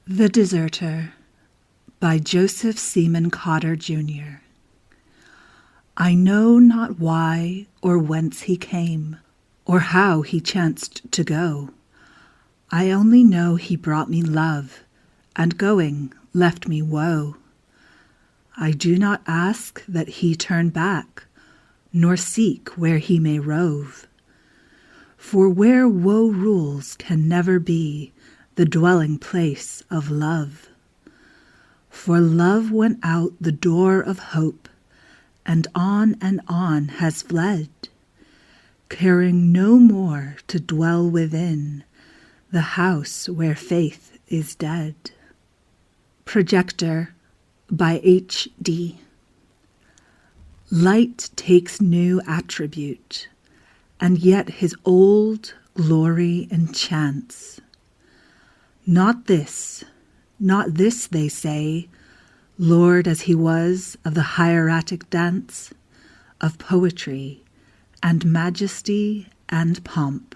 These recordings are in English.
The Deserter by Joseph Seamon Cotter, Jr. I know not why or whence he came, or how he chanced to go. I only know he brought me love, and going left me woe. I do not ask that he turn back, nor seek where he may rove. For where woe rules can never be the dwelling place of love. For love went out the door of hope, and on has fled, caring no more to dwell within the house where faith is dead. Projector by H.D. Light takes new attribute, and yet his old glory enchants. Not this, they say, Lord as he was of the hieratic dance, of poetry, and majesty, and pomp.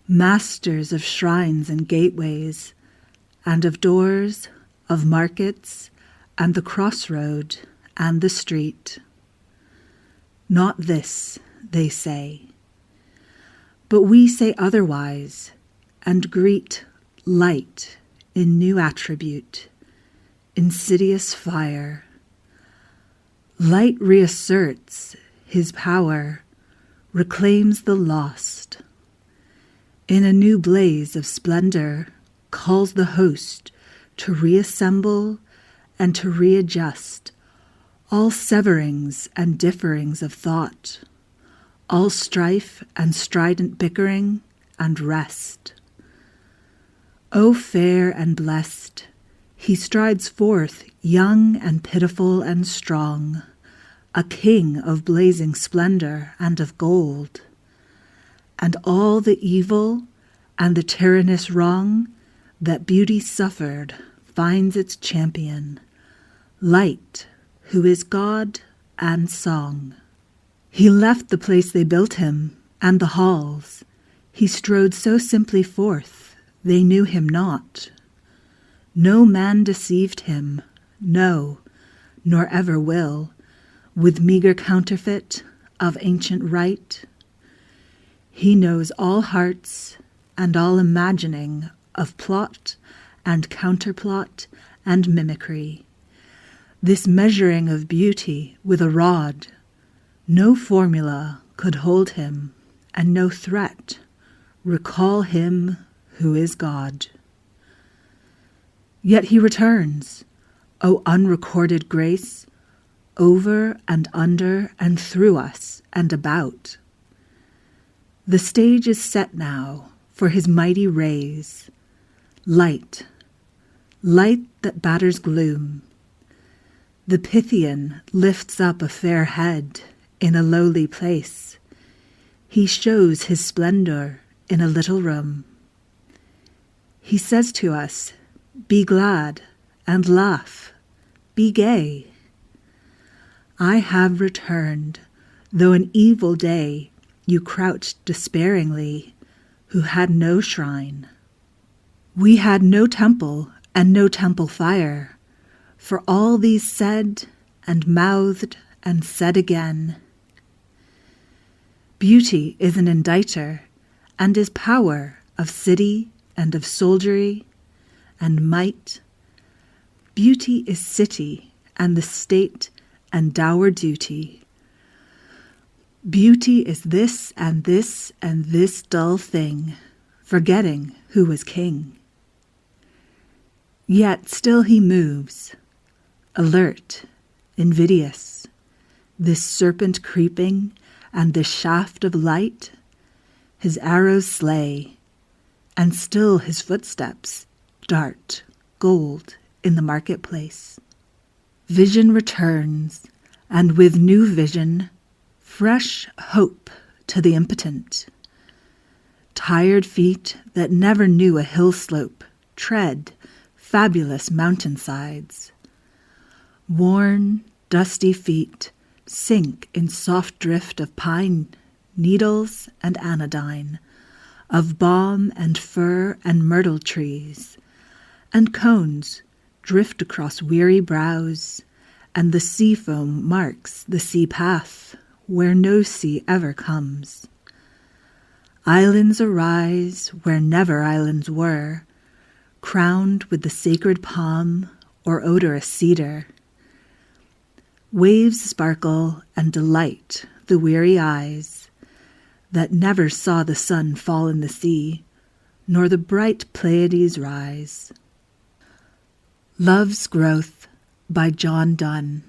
Masters of shrines and gateways, and of doors, of markets, and the crossroad, and the street. Not this, they say. But we say otherwise, and greet light in new attribute, insidious fire. Light reasserts his power, reclaims the lost. In a new blaze of splendor, calls the host to reassemble and to readjust all severings and differings of thought, all strife and strident bickering and rest. O fair and blessed, he strides forth young and pitiful and strong, a king of blazing splendor and of gold. And all the evil and the tyrannous wrong that beauty suffered finds its champion, light, who is God and song. He left the place they built him and the halls. He strode so simply forth, they knew him not. No man deceived him, no, nor ever will, with meager counterfeit of ancient right. He knows all hearts and all imagining of plot and counterplot and mimicry. This measuring of beauty with a rod, no formula could hold him, and no threat recall him who is God. Yet he returns, O unrecorded grace, over and under and through us and about. The stage is set now for his mighty rays, light, light that batters gloom. The Pythian lifts up a fair head in a lowly place. He shows his splendor in a little room. He says to us, be glad and laugh, be gay. I have returned, though an evil day you crouched despairingly, who had no shrine. We had no temple and no temple fire, for all these said and mouthed and said again. Beauty is an inditer, and is power of city and of soldiery and might. Beauty is city and the state and dour duty. Beauty is this and this and this dull thing, forgetting who was king. Yet still he moves, alert, invidious, this serpent creeping and this shaft of light, his arrows slay, and still his footsteps dart gold in the marketplace. Vision returns, and with new vision, fresh hope to the impotent. Tired feet that never knew a hill slope tread fabulous mountainsides. Worn, dusty feet sink in soft drift of pine, needles and anodyne, of balm and fir and myrtle trees, and cones drift across weary brows, and the sea foam marks the sea path where no sea ever comes. Islands arise where never islands were, crowned with the sacred palm or odorous cedar. Waves sparkle and delight the weary eyes that never saw the sun fall in the sea, nor the bright Pleiades rise. Love's Growth by Donne.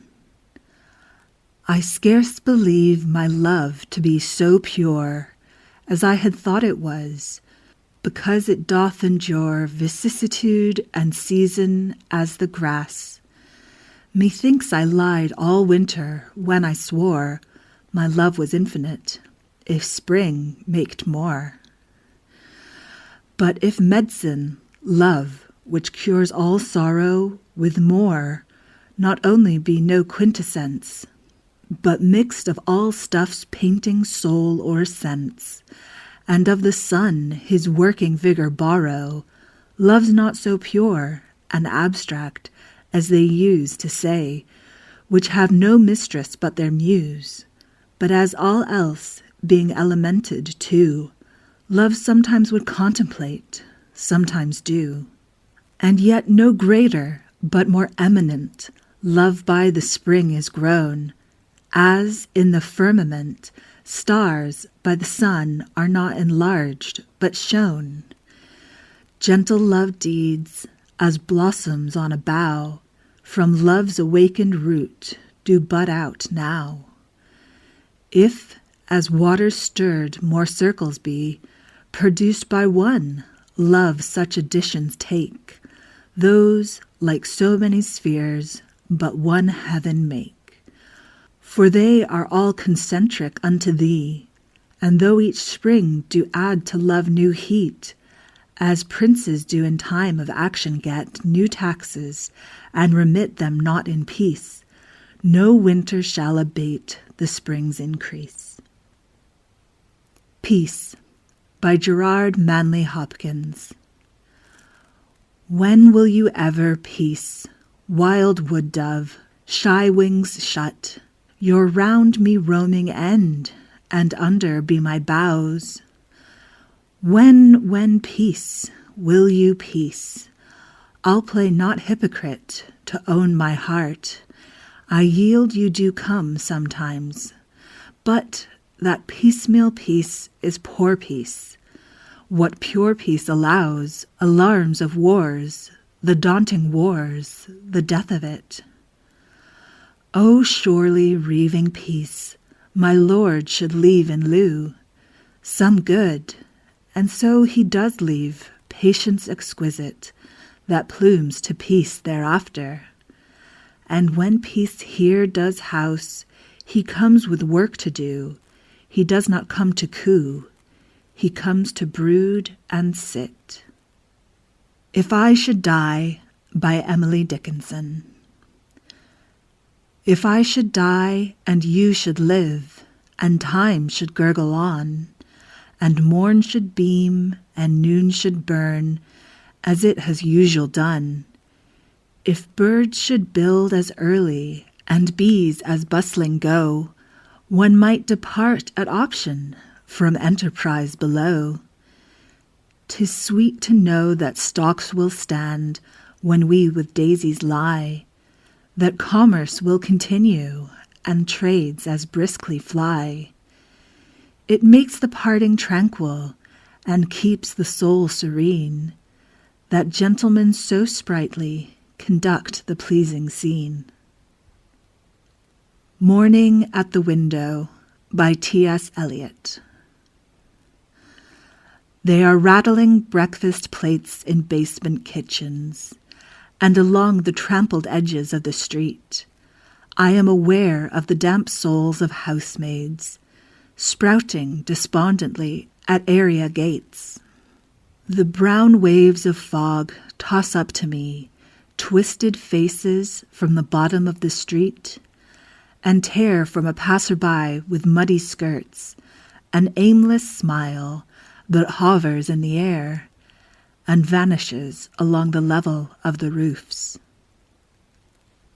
I scarce believe my love to be so pure as I had thought it was, because it doth endure vicissitude and season as the grass. Methinks I lied all winter when I swore my love was infinite, if spring maked more. But if medicine, love, which cures all sorrow with more, not only be no quintessence, but mixed of all stuff's painting soul or sense, and of the sun his working vigour borrow, love's not so pure and abstract as they use to say, which have no mistress but their muse, but as all else, being elemented too, love sometimes would contemplate, sometimes do. And yet no greater, but more eminent, love by the spring is grown, as in the firmament stars by the sun are not enlarged, but shown. Gentle love deeds, as blossoms on a bough, from love's awakened root do bud out now. If, as waters stirred, more circles be, produced by one, love such additions take, those, like so many spheres, but one heaven make. For they are all concentric unto thee, and though each spring do add to love new heat, as princes do in time of action get new taxes, and remit them not in peace, no winter shall abate the spring's increase. Peace by Gerard, Manley, Hopkins. When will you ever peace, wild wood dove, shy wings shut, your round me roaming end, and under be my boughs? When peace, will you peace? I'll play not hypocrite to own my heart. I yield you do come sometimes, but that piecemeal peace is poor peace. What pure peace allows, alarms of wars, the daunting wars, the death of it. Oh, surely reaving peace, my lord should leave in lieu, some good, and so he does leave patience exquisite, that plumes to peace thereafter. And when peace here does house, he comes with work to do, he does not come to coo, he comes to brood and sit. If I Should Die by Emily Dickinson. If I should die and you should live, and time should gurgle on, and morn should beam and noon should burn, as it has usual done, if birds should build as early, and bees as bustling go, one might depart at option from enterprise below. 'Tis sweet to know that stalks will stand when we with daisies lie, that commerce will continue, and trades as briskly fly. It makes the parting tranquil, and keeps the soul serene, that gentlemen so sprightly conduct the pleasing scene. Morning at the Window by T.S. Eliot. They are rattling breakfast plates in basement kitchens, and along the trampled edges of the street, I am aware of the damp souls of housemaids, sprouting despondently at area gates. The brown waves of fog toss up to me twisted faces from the bottom of the street, and tear from a passer-by with muddy skirts an aimless smile that hovers in the air, and vanishes along the level of the roofs.